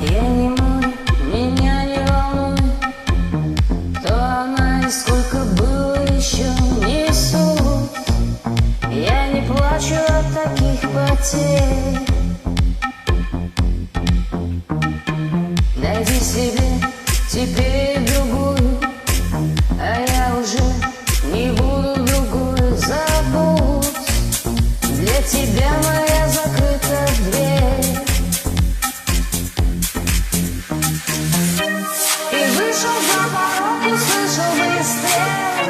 Я не мой, меня не волнует, кто она и сколько было еще не суть. Я не плачу от таких потерь. Найди себе теперь другую, а я уже не буду другую. Забудь, для тебя моя закрыта дверь. И вышел за порог, услышал быстрее.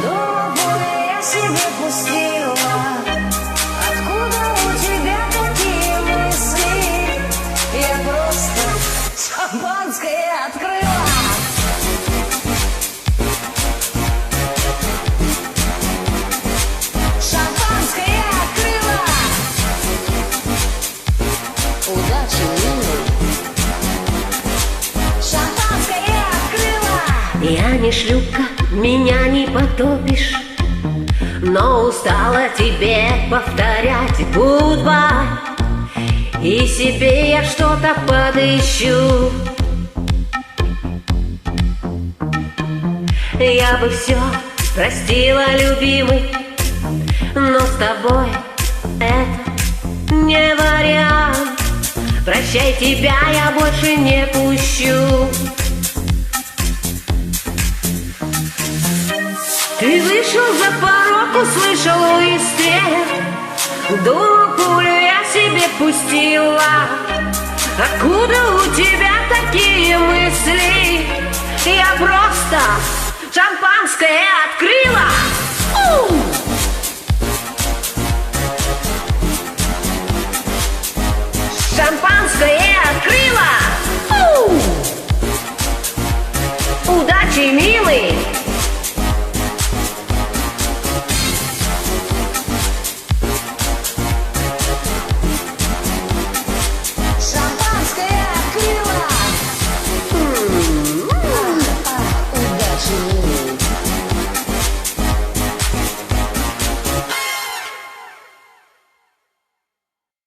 Думал, более я себе пустила. Откуда у тебя такие мысли? Я просто шампанское открыла. Шампанское открыла. Удачи, милый. Шампанское открыла. Я не шлюпка, меня не потопишь, но устала тебе повторять гудбай. И себе я что-то подыщу. Я бы все простила, любимый, но с тобой это не вариант. Прощай, тебя я больше не пущу. Ты вышел за порог, услышал выстрел. Думал, пулю я себе пустила. Откуда у тебя такие мысли? Я просто шампанское открыла.